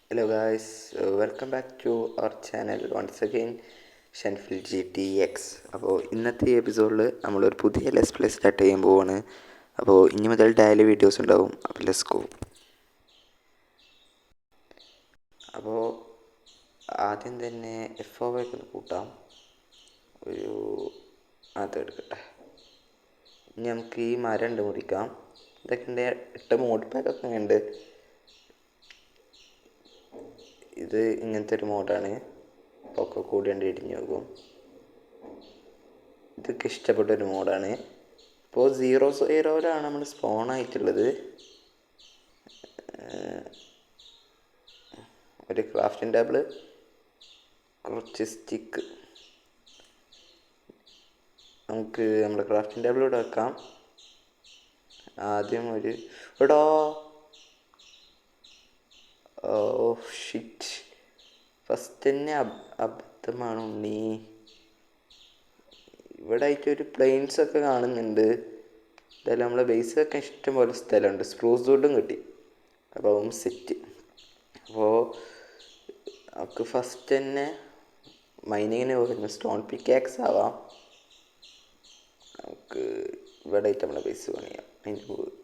Hello guys, welcome back to our channel once again ഷൻഫിൽ G T X. അപ്പോൾ ഇന്നത്തെ എപ്പിസോഡിൽ നമ്മളൊരു പുതിയ ലെസ് പ്ലേ സ്റ്റാർട്ട് ചെയ്യാൻ പോവാണ്. അപ്പോൾ ഇനി മുതൽ ഡെയിലി വീഡിയോസ് ഉണ്ടാവും. അപ്പോൾ ലെറ്റ്സ് ഗോ. അപ്പോൾ ആദ്യം തന്നെ എഫ് ഒ വൈക്ക് കൂട്ടാം. അതെടുക്കട്ടെ. ഇനി നമുക്ക് ഈ മരം ഉണ്ട് മുറിക്കാം. ഇതൊക്കെ ഉണ്ട്. 8 മോഡ് പാക്കൊക്കെ ഉണ്ട്. ഇത് ഇങ്ങനത്തെ ഒരു മോഡാണ്. ഒക്കെ കൂടി കണ്ട് ഇടിഞ്ഞു പോകും. ഇതൊക്കെ ഇഷ്ടപ്പെട്ടൊരു മോഡാണ്. ഇപ്പോൾ 0-0 നമ്മൾ സ്പോൺ ആയിട്ടുള്ളത്. ഒരു ക്രാഫ്റ്റിംഗ് ടേബിള്, കുറച്ച് സ്റ്റിക്ക്. നമുക്ക് നമ്മുടെ ക്രാഫ്റ്റിംഗ് ടേബിളിലൂടെ വെക്കാം. ആദ്യം എടോ ഷിറ്റ്, ഫസ്റ്റ് തന്നെ അബദ്ധമാണ് ഉണ്ണി. ഇവിടെ ആയിട്ടൊരു പ്ലെയിൻസൊക്കെ കാണുന്നുണ്ട്. എന്തായാലും നമ്മളെ ബേസിലൊക്കെ ഇഷ്ടംപോലെ സ്ഥലമുണ്ട്. സ്പ്രൂസ് വുഡും കിട്ടി. അപ്പം സെറ്റ്. അപ്പോൾ നമുക്ക് ഫസ്റ്റ് തന്നെ മൈനിങ്ങിന് പോകുന്ന സ്റ്റോൺ പിക്കാക്സ് ആവാം. നമുക്ക് ഇവിടെ ആയിട്ട് നമ്മളെ ബേസ് പണിയാം.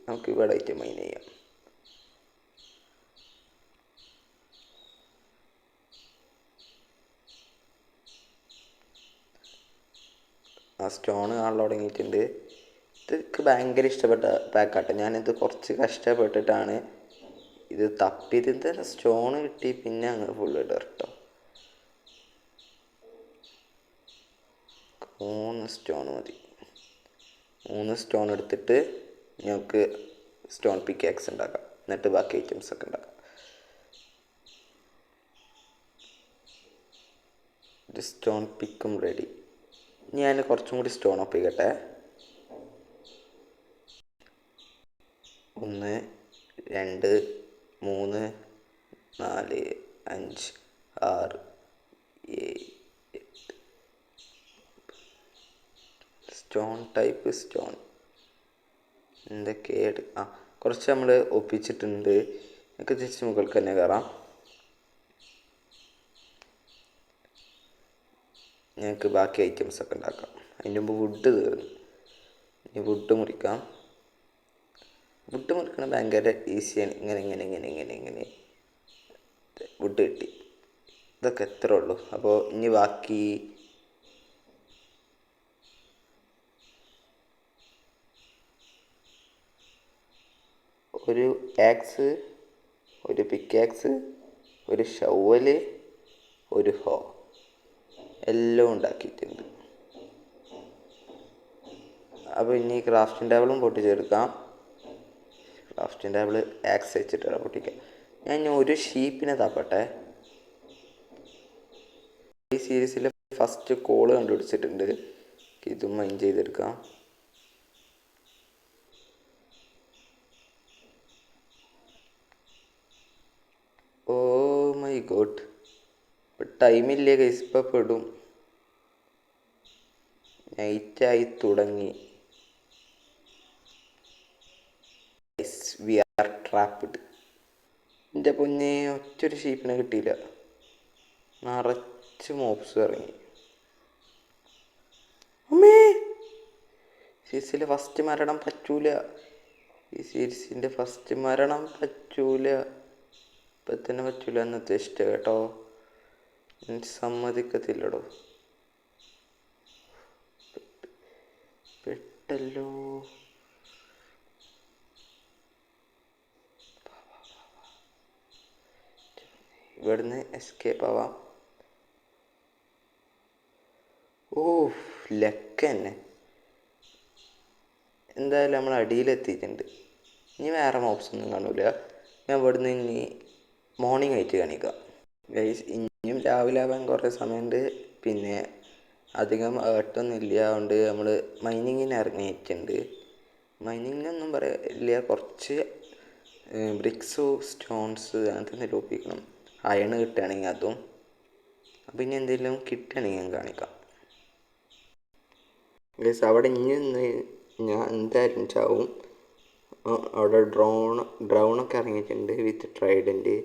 നമുക്ക് ഇവിടെ ആയിട്ട് മൈൻ ചെയ്യാം. ആ സ്റ്റോൺ കാണാൻ തുടങ്ങിയിട്ടുണ്ട്. ഇതൊക്കെ ഭയങ്കര ഇഷ്ടപ്പെട്ട പാക്കാട്ടെ. ഞാനിത് കുറച്ച് കഷ്ടപ്പെട്ടിട്ടാണ് ഇത് തപ്പിയത്. തന്നെ സ്റ്റോൺ കിട്ടി, പിന്നെ അങ്ങ് ഫുള്ള് ഇടാം കേട്ടോ. 3 സ്റ്റോൺ മതി. 3 സ്റ്റോൺ എടുത്തിട്ട് ഞങ്ങൾക്ക് സ്റ്റോൺ പിക്കാക്സ് ഉണ്ടാക്കാം. എന്നിട്ട് ബാക്കി ഐറ്റംസ് ഒക്കെ ഉണ്ടാക്കാം. ഒരു സ്റ്റോൺ പിക്കും റെഡി. ഞാൻ കുറച്ചും കൂടി സ്റ്റോൺ ഒപ്പിക്കട്ടെ. 1 2 3 4 5 6 7 8 സ്റ്റോൺ ടൈപ്പ് സ്റ്റോൺ എന്തൊക്കെ കുറച്ച് നമ്മൾ ഒപ്പിച്ചിട്ടുണ്ട്. നമുക്ക് തിരിച്ച് മുകൾക്ക് തന്നെ കയറാം. ഞങ്ങൾക്ക് ബാക്കി ഐറ്റംസൊക്കെ ഉണ്ടാക്കാം. അതിന് മുമ്പ് വുഡ് തീർന്നു. ഇനി വുഡ് മുറിക്കാം. വുഡ് മുറിക്കണം ഭയങ്കര ഈസിയാണ്. ഇങ്ങനെ വുഡ് കിട്ടി. ഇതൊക്കെ എത്ര ഉള്ളൂ. അപ്പോൾ ഇനി ബാക്കി ഒരു ആക്സ്, ഒരു പിക്കാക്സ്, ഒരു ഷവല്, ഒരു ഹോ എല്ലാം ഉണ്ടാക്കിയിട്ടുണ്ട്. അപ്പോൾ ഇനി ക്രാഫ്റ്റിംഗ് ടേബിളും പൊട്ടിച്ചെടുക്കാം. ക്രാഫ്റ്റിംഗ് ടേബിൾ ആക്സ് വെച്ചിട്ട് പൊട്ടിക്കാം. ഞാൻ ഇനി ഒരു ഷീപ്പിനെ തപ്പട്ടെ. ഈ സീരീസിൽ ഫസ്റ്റ് കോള് കണ്ടുപിടിച്ചിട്ടുണ്ട്. ഇതും മൈൻ ചെയ്തെടുക്കാം. ഓ മൈ ഗോഡ്, ടൈമില്ലേ ഗൈസ്. ഇപ്പം പെടും. നൈറ്റായി തുടങ്ങി. We are trapped. എൻ്റെ പൊന്നെ, ഒറ്റൊരു ഷീപ്പിനെ കിട്ടിയില്ല. നിറച്ച് മോബ്സ് ഇറങ്ങി. അമ്മേ, സീരീസിലെ ഫസ്റ്റ് മരണം പറ്റൂല. ഈ സീരീസിൻ്റെ ഫസ്റ്റ് മരണം പറ്റൂല. ഇപ്പം തന്നെ പറ്റൂല എന്ന് ഉദ്ദേശിച്ച കേട്ടോ. എനിക്ക് സമ്മതിക്കത്തില്ലടോ. പെട്ടല്ലോ. ഇവിടുന്ന് എസ്കേപ്പ് ആവാം. ഓ ലക്ക് തന്നെ. എന്തായാലും നമ്മൾ അടിയിലെത്തിയിട്ടുണ്ട്. ഇനി വേറെ മോബ്സ് ഒന്നും കാണൂല. ഞാൻ ഇവിടുന്ന് ഇനി മോർണിംഗ് ആയിട്ട് കാണിക്കാം ഗൈസ്. ഇനിയും രാവിലെ ആവാൻ കുറേ സമയമുണ്ട്. പിന്നെ അധികം ഏട്ടൊന്നും ഇല്ല. അതുകൊണ്ട് നമ്മൾ മൈനിങ്ങിന് ഇറങ്ങിയിട്ടുണ്ട്. മൈനിങ്ങിനൊന്നും പറയില്ല. കുറച്ച് ബ്രിക്സോ സ്റ്റോൺസ് അങ്ങനത്തെ എന്തെങ്കിലും ഒപ്പിക്കണം. അയൺ കിട്ടുകയാണെങ്കിൽ അതും. അപ്പം ഇനി എന്തെങ്കിലും കിട്ടുകയാണെങ്കിൽ ഞാൻ കാണിക്കാം ഗൈസ്. അവിടെ ഇനി ഞാൻ എന്തായാലും ചാവും. അവിടെ ഡ്രോണൊക്കെ ഇറങ്ങിയിട്ടുണ്ട് വിത്ത് ട്രൈഡൻറ്റ്.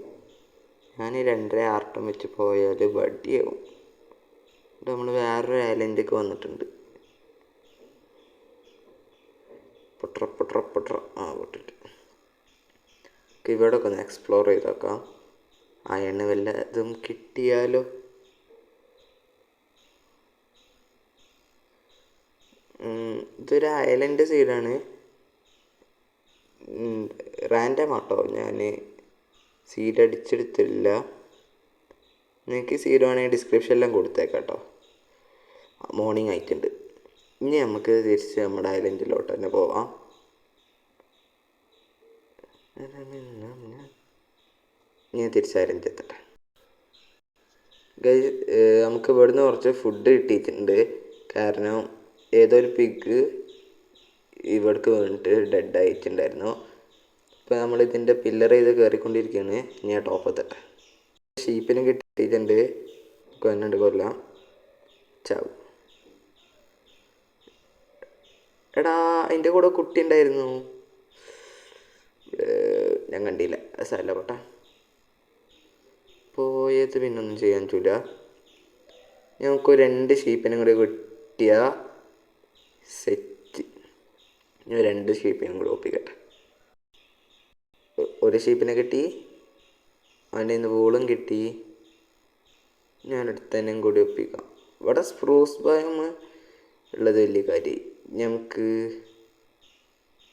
ഞാൻ 2.5 ആർട്ടം വെച്ച് പോയാൽ വടിയാവും. ഇവിടെ നമ്മൾ വേറൊരു ഐലൻഡൊക്കെ വന്നിട്ടുണ്ട്. പൊട്ടറ പൊട്ടിട്ട് ഇവിടെ ഒക്കെ ഒന്ന് എക്സ്പ്ലോർ ചെയ്ത് നോക്കാം. അയണ് വല്ല ഇതും കിട്ടിയാലോ. ഇതൊരു ഐലൻഡ് സൈഡാണ്. റാൻഡം ആട്ടോ, ഞാൻ സീഡ് അടിച്ചെടുത്തില്ല. നിങ്ങൾക്ക് സീഡ് വേണമെങ്കിൽ ഡിസ്ക്രിപ്ഷനിലും കൊടുത്തേക്കാം കേട്ടോ. മോർണിംഗ് ആയിട്ടുണ്ട്. ഇനി നമുക്ക് തിരിച്ച് നമ്മുടെ ഐലൻഡിലോട്ട് തന്നെ പോവാം. ഇനി തിരിച്ച് ഐലൻഡിൽ എത്തട്ടെ. നമുക്ക് ഇവിടുന്ന് കുറച്ച് ഫുഡ് കിട്ടിയിട്ടുണ്ട്. കാരണം ഏതൊരു പിഗ് ഇവിടേക്ക് വീണിട്ട് ഡെഡ് ആയിട്ടുണ്ടായിരുന്നു. ഇപ്പോൾ നമ്മൾ ഇതിൻ്റെ പില്ലർ ചെയ്ത് കയറിക്കൊണ്ടിരിക്കുകയാണ്. ഇനി ആ ടോപ്പ് എത്തട്ടെ. ഷീപ്പിനും കിട്ടിയിട്ടുണ്ട്. കൊന്നുണ്ട് കൊല്ലാം ചാവും. എടാ അതിൻ്റെ കൂടെ കുട്ടി ഉണ്ടായിരുന്നു, ഞാൻ കണ്ടില്ല. സ്ഥല പൊട്ട പോയത് പിന്നൊന്നും ചെയ്യാൻ പറ്റില്ല. ഞങ്ങൾക്ക് 2 ഷീപ്പിനും കൂടി കിട്ടിയ സെറ്റ്. ഞാൻ 2 ഷീപ്പിനും കൂടി ഒപ്പിക്കട്ടെ. ഒരു ഷീപ്പിനെ കിട്ടി, അവൻ്റെ നിന്ന് വൂളും കിട്ടി. ഞാനെടുത്തതിനും കൂടി ഒപ്പിക്കാം. ഇവിടെ സ്പ്രൂസ് ബയോം ഉള്ളത് വലിയ കാര്യം. നമുക്ക്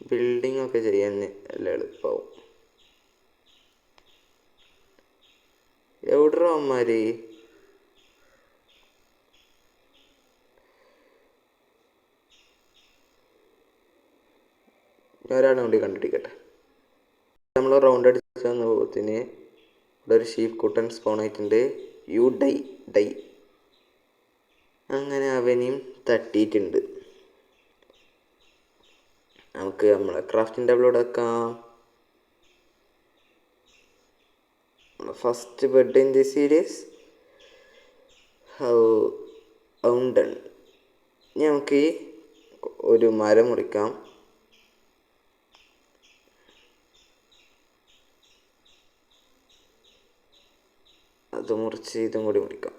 ബിൽഡിംഗ് ഒക്കെ ചെയ്യാൻ നല്ല എളുപ്പമാവും. എവിടെ അവന്മാർ? ഒരാളെ കൊണ്ട് കണ്ടിരിക്കട്ടെ. നമ്മൾ റൗണ്ട് അടിച്ച് വന്ന പോകത്തിന് ഇവിടെ ഒരു ഷീപ്പ് കുട്ടൻ സ്പോൺ ആയിട്ടുണ്ട്. U dye. അങ്ങനെ അവനെയും തട്ടിയിട്ടുണ്ട്. നമുക്ക് നമ്മളെ ക്രാഫ്റ്റിംഗ് ടേബിളോട് വെക്കാം. First bed in the series done. നമുക്ക് ഒരു മരം മുറിക്കാം. അത് മുറിച്ച് ഇതും കൂടി മുറിക്കാം.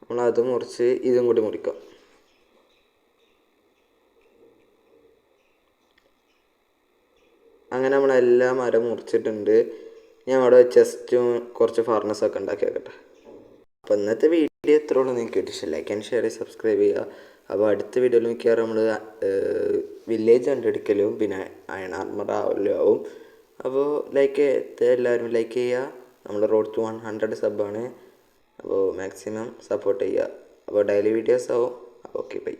നമ്മളത് മുറിച്ച് ഇതും കൂടി മുറിക്കാം. അങ്ങനെ നമ്മളെല്ലാ മരം മുറിച്ചിട്ടുണ്ട്. ഞാൻ അവിടെ ചെസ്റ്റും കുറച്ച് ഫർണസൊക്കെ ഉണ്ടാക്കി വെക്കട്ടെ. അപ്പോൾ ഇന്നത്തെ വീഡിയോ എത്ര ഉള്ളൂ? നിങ്ങൾക്ക് ഇഷ്ടം ലൈക്ക് ആൻഡ് ഷെയർ ചെയ്ത് സബ്സ്ക്രൈബ് ചെയ്യുക. അപ്പോൾ അടുത്ത വീഡിയോയിൽ മിക്കവാറും നമ്മൾ വില്ലേജ് കണ്ടെടുക്കലും പിന്നെ അയൺ ആർമർ ആവും. അപ്പോൾ എല്ലാവരും ലൈക്ക് ചെയ്യുക. നമ്മൾ റോഡ് ടു 100 സബ്ബാണ്. അപ്പോൾ മാക്സിമം സപ്പോർട്ട് ചെയ്യുക. അപ്പോൾ ഡെയിലി വീഡിയോസ് ആവും. അപ്പോൾ ഓക്കെ ബൈ.